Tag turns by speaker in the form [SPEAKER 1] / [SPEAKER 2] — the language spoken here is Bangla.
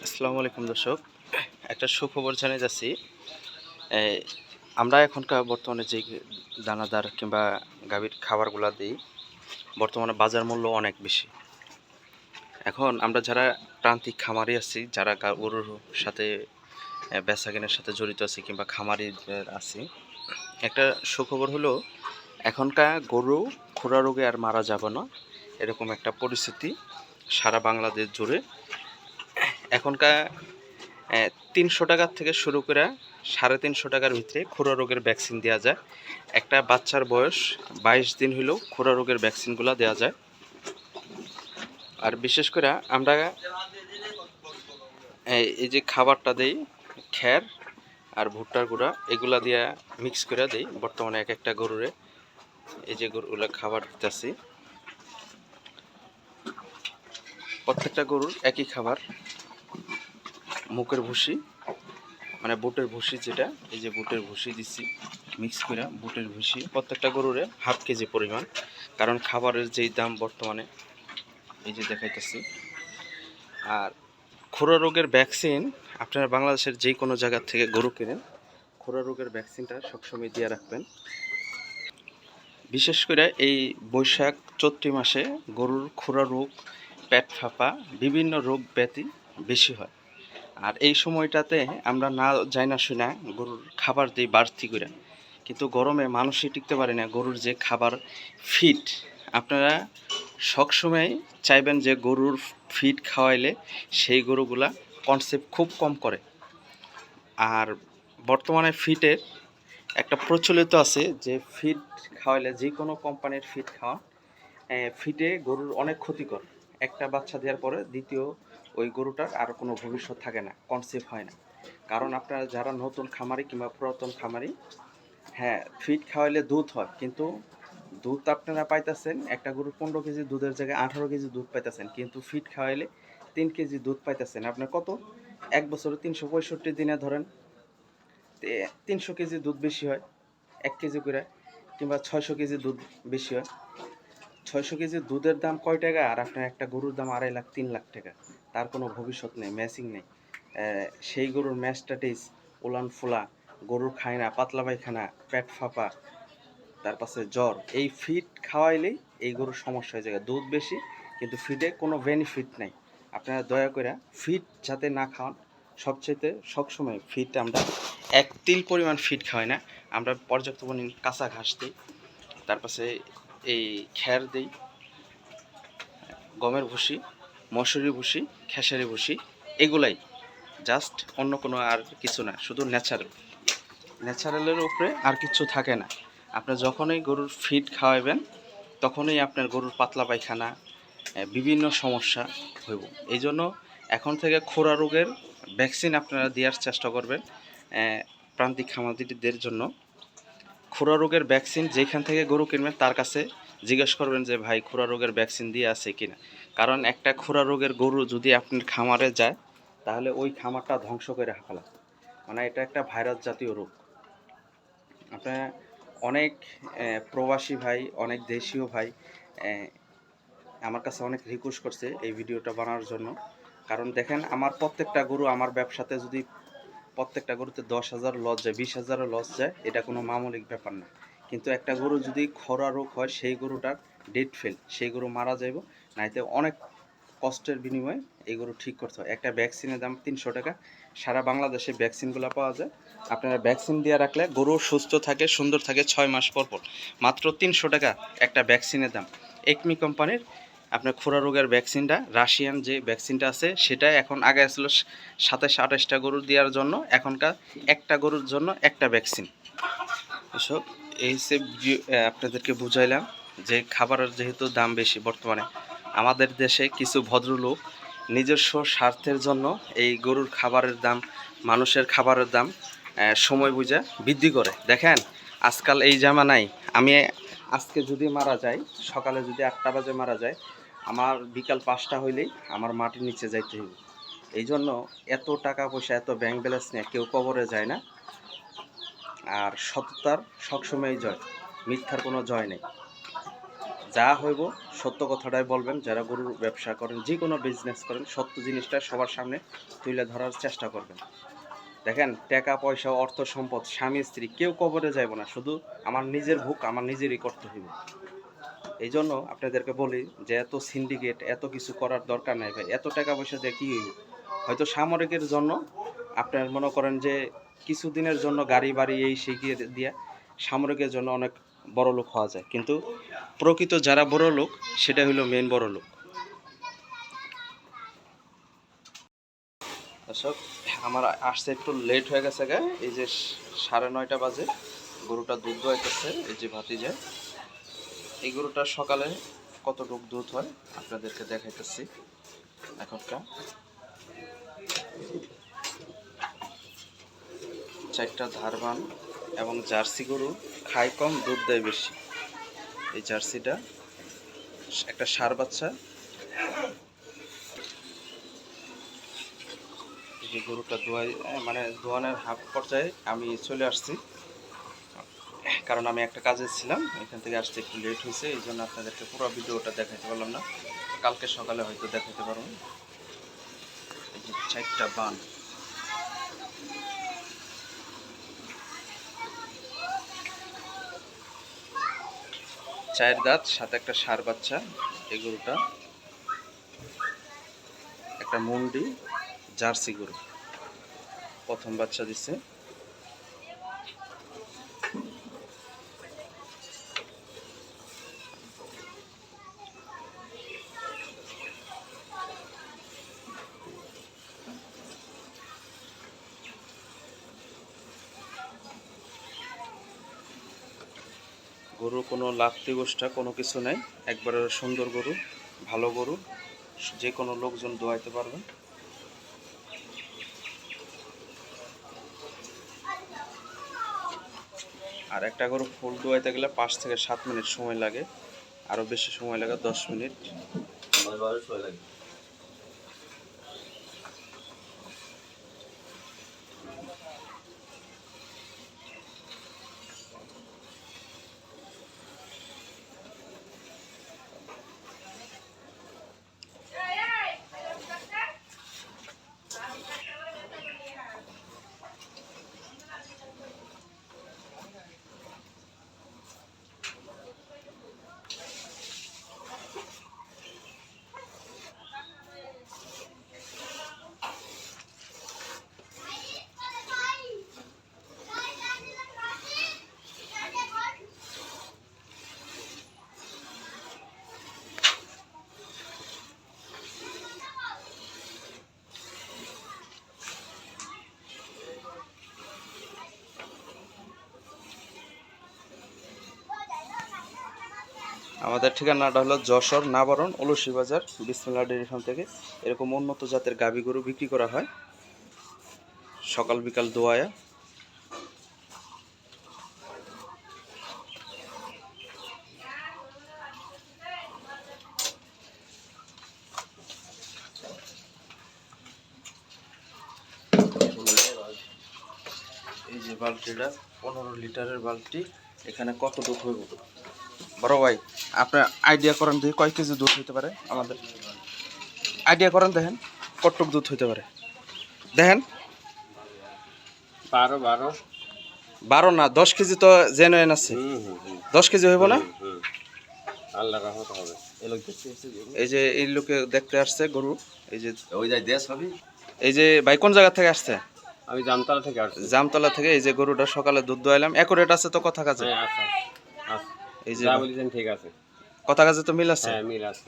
[SPEAKER 1] আসসালামু আলাইকুম দর্শক, একটা সুখবর জানিয়ে যাচ্ছি। এই আমরা এখনকার বর্তমানে যে দানাদার কিংবা গাভীর খাবারগুলো দিই, বর্তমানে বাজার মূল্য অনেক বেশি। এখন আমরা যারা প্রান্তিক খামারি আছি, যারা গরুর সাথে বেচাকেনার সাথে জড়িত আছি কিংবা খামারিদের আছি, একটা সুখবর হলো এখনকার গরু খুরা রোগে আর মারা যাবে না, এরকম একটা পরিস্থিতি সারা বাংলাদেশ জুড়ে। এখনকার ৩০০ টাকার থেকে শুরু করে ৩৫০ টাকার ভিতরে খুরা রোগের ভ্যাকসিন দেওয়া যায়। একটা বাচ্চার বয়স ২২ দিন হলেও খুরা রোগের ভ্যাকসিনগুলো দেওয়া যায়। আর বিশেষ করে আমরা এই যে খাবারটা দেই, খ্যার আর ভুট্টার গুঁড়া এগুলা দিয়ে মিক্স করে দেই বর্তমানে এক একটা গরুরে। এই যে গরুগুলো খাবার দিতেছি, প্রত্যেকটা গরুর একই খাবার। মুখের ভুসি মানে বুটের ভুসি, যেটা এই যে বুটের ভুসি দিচ্ছি মিক্স করে, বুটের ভুসি প্রত্যেকটা গরুরে হাফ কেজি পরিমাণ। কারণ খাবারের যেই দাম বর্তমানে, এই যে দেখাইতেছি। আর খুরা রোগের ভ্যাকসিন আপনারা বাংলাদেশের যে কোনো জায়গা থেকে গরু কেনেন, খুরা রোগের ভ্যাকসিনটা সবসময় দিয়ে রাখবেন। বিশেষ করে এই বৈশাখ চৈত্র মাসে গরুর খুরা রোগ, পেট ফাঁপা, বিভিন্ন রোগ ব্যাধি বেশি হয়। আর এই সময়টাতে আমরা না যাই না শুনে গরুর খাবার দিই বাড়তি করে, কিন্তু গরমে মানুষই টিকতে পারে না। গরুর যে খাবার ফিড, আপনারা সবসময় চাইবেন যে গরুর ফিড খাওয়াইলে সেই গরুগুলা কনসেপ্ট খুব কম করে। আর বর্তমানে ফিডের একটা প্রচলিত আছে যে ফিড খাওয়াইলে, যে কোনো কোম্পানির ফিড খাওয়া, ফিডে গরুর অনেক ক্ষতিকর। একটা বাচ্চা দেওয়ার পরে দ্বিতীয় ওই গরুটার আর কোনো ভবিষ্যৎ থাকে না, কনসেপ্ট হয় না। কারণ আপনারা যারা নতুন খামারি কিংবা পুরাতন খামারি, হ্যাঁ ফিড খাওয়াইলে দুধ হয়, কিন্তু দুধ আপনারা পাইতেছেন একটা গরুর ১৫ কেজি দুধের জায়গায় ১৮ কেজি দুধ পাইতেছেন, কিন্তু ফিড খাওয়াইলে ৩ কেজি দুধ পাইতেছেন। আপনার কত, এক বছরে ৩৬৫ দিনে ধরেন ৩০০ কেজি দুধ বেশি হয়, ১ কেজি করে, কিংবা ৬০০ কেজি দুধ বেশি হয়। ৬০০ কেজি দুধের দাম কয় টাকা, আর আপনার একটা গরুর দাম ২.৫ লাখ ৩ লাখ টাকা। তার কোনো ভবিষ্যৎ নেই, ম্যাচিং নেই। সেই গরুর ম্যাস্টাটিস, উলান ফোলা, গরুর খায় না, পাতলা পায়খানা, পেট ফাঁপা, তার পাশে জ্বর, এই ফিড খাওয়াইলেই এই গরুর সমস্যা হয়ে যায়। দুধ বেশি কিন্তু ফিডে কোনো বেনিফিট নাই। আপনারা দয়া করে ফিড যাতে না খাওয়ান, সবচেয়ে সবসময় ফিড আমরা এক তিল পরিমাণ ফিড খাওয়াই না, আমরা পর্যাপ্ত পরিমাণ কাঁচা ঘাস দিই, তার পাশে এই খ্যার দিই, গমের ভুসি, মসুরি ভুসি, খেসারি ভুসি, এগুলাই জাস্ট, অন্য কোনো আর কিছু না, শুধু ন্যাচারালের উপরে আর কিছু থাকে না। আপনার যখনই গরুর ফিড খাওয়াবেন তখনই আপনার গরুর পাতলা পায়খানা, বিভিন্ন সমস্যা হইব। এই জন্য এখন থেকে খোরা রোগের ভ্যাকসিন আপনারা দেওয়ার চেষ্টা করবেন। প্রান্তিক খামারিদের জন্য খোরা রোগের ভ্যাকসিন যেখান থেকে গরু কিনবেন তার কাছে জিজ্ঞেস করবেন যে ভাই খোরা রোগের ভ্যাকসিন দিয়ে আছে কিনা। কারণ একটা খোরা রোগের গরু যদি আপনার খামারে যায়, তাহলে ওই খামারটা ধ্বংস করে ফেলা, মানে এটা একটা ভাইরাস জাতীয় রোগ। আপনার অনেক প্রবাসী ভাই, অনেক দেশীয় ভাই আমার কাছে অনেক রিকোয়েস্ট করছে এই ভিডিওটা বানানোর জন্য। কারণ দেখেন, আমার প্রত্যেকটা গরু আমার ব্যবসাতে যদি প্রত্যেকটা গরুতে ১০,০০০ লস যায়, ২০,০০০ লস যায়, এটা কোনো মামুলিক ব্যাপার না। কিন্তু একটা গরু যদি খরা রোগ হয়, সেই গরুটার ডেড ফেল, সেই গরু মারা যাইব। নাইতে অনেক কষ্টের বিনিময়ে এই গরু ঠিক করতে হয়। একটা ভ্যাকসিনের দাম ৩০০ টাকা। সারা বাংলাদেশে ভ্যাকসিনগুলো পাওয়া যায়। আপনারা ভ্যাকসিন দিয়ে রাখলে গরু সুস্থ থাকে, সুন্দর থাকে ৬ মাস পর পর। মাত্র ৩০০ টাকা একটা ভ্যাকসিনের দাম। একমি কোম্পানির আপনার খোরা রোগের ভ্যাকসিনটা, রাশিয়ান যে ভ্যাকসিনটা আছে সেটা এখন, আগে আসলো ২৭-২৮টা গরুর দেওয়ার জন্য, এখনকার একটা গরুর জন্য একটা ভ্যাকসিন। এসব এই সে আপনাদেরকে বুঝাইলাম যে খাবারের যেহেতু দাম বেশি বর্তমানে, আমাদের দেশে কিছু ভদ্রলোক নিজস্ব স্বার্থের জন্য এই গরুর খাবারের দাম, মানুষের খাবারের দাম সময় বুঝে বৃদ্ধি করে। দেখেন আজকাল এই জামানায়, আমি আজকে যদি মারা যাই, সকালে যদি ৮টা বাজে মারা যায়, আমার বিকাল ৫টা হইলেই আমার মাটির নিচে যাইতে হবে। এই জন্য এত টাকা পয়সা, এত ব্যাংক ব্যালেন্স নিয়ে কেউ কবরে যায় না। আর সততার সবসময় জয়, মিথ্যার কোনো জয় নেই। যা হইব সত্য কথাটাই বলবেন। যারা গরুর ব্যবসা করেন, যে কোনো বিজনেস করেন, সত্য জিনিসটা সবার সামনে তুলে ধরার চেষ্টা করবেন। দেখেন, টাকা পয়সা অর্থ সম্পদ স্বামী স্ত্রী কেউ কবরে যাইব না, শুধু আমার নিজের ভুক আমার নিজেরই করতে হইব। এই জন্য আপনাদেরকে বলি যে এত সিন্ডিকেট এত কিছু করার দরকার নাই ভাই। এত টাকা পয়সা দিয়ে কী হইব? হয়তো সামরিকের জন্য আপনার মনে করেন যে কিছুদিনের জন্য গাড়ি বাড়ি এই শিখিয়ে দিয়ে সামরিকের জন্য অনেক বড় লোক হওয়া যায়, কিন্তু প্রকৃত যারা বড় লোক সেটা হলো মেইন বড় লোক। দর্শক, আমার আসতে একটু লেট হয়ে গেছে গা, এই যে 9:30 বাজে, গরুটা দুধ দোয়াইতেছে এই যে ভাতিজা। এই গরুটা সকালে কতটুক দুধ হয় আপনাদেরকে দেখাইতেছি। এখনটা 4টা ধারবান এবং জার্সি গরু খায় কম, দুধ দেয় বেশি। এই জার্সিটা একটা ষাঁড় বাচ্চা। এই যে গরুটা দোয়ানের হাফ পর্যায়ে আমি চলে আসছি, কারণ আমি একটা কাজে ছিলাম, এখান থেকে আসতে একটু লেট হয়েছে। এই জন্য আপনাদেরকে পুরো ভিডিওটা দেখাতে পারলাম না, কালকে সকালে হয়তো দেখাতে পারবো। এই যে 4টা বান, চার দাঁত, সাথে একটা ষাঁড় বাচ্চা। এই গরুটা একটা মুন্ডি জার্সি গরু, প্রথম বাচ্চা দিছে। গরু কোনো লাফতি গোষ্ঠা কোনো কিছু নাই, একবারে সুন্দর গরু, ভালো গরু, যে কোনো লোকজন দোয়াইতে পারবেন। আর একটা গরু ফুল দোয়াইতে গেলে 5 থেকে 7 মিনিট সময় লাগে, আরও বেশি সময় লাগে 10 মিনিট। আমাদের ঠিকানাটা হলো যশোর নাবারণ অলসী বাজার, বিসমিল্লাহ ডেইরি ফার্ম থেকে এরকম উন্নত জাতের গাভী গরু বিক্রি করা হয় সকাল বিকাল দোয়ায়া। এই যে বালতিটা 15 লিটারের বালতি, এখানে কত দুধ হইব বড় ভাই? আপনার আইডিয়া করেন দেখি কয় কেজি দুধ হইতে পারে? আমাদের আইডিয়া করেন, দেখেন কতটুক দুধ হইতে পারে, দেখেন। 12 না 10 কেজি তো জেনুইন আছে। 10 কেজি হইব না? এই যে এই লোকে দেখতে আসছে গরু, এই যে এই যে ভাই কোন জায়গা থেকে আসছে?
[SPEAKER 2] আমি জামতলা থেকে আসছি।
[SPEAKER 1] জামতলা থেকে। এই যে গরুটা সকালে দুধ দোয়াইলাম, অ্যাকুরেট আছে তো কথা কাজে?
[SPEAKER 2] আচ্ছা,
[SPEAKER 1] এই যে
[SPEAKER 2] যা বলেছেন ঠিক আছে,
[SPEAKER 1] কথা কাজে তো মিল আছে।
[SPEAKER 2] হ্যাঁ মিল আছে।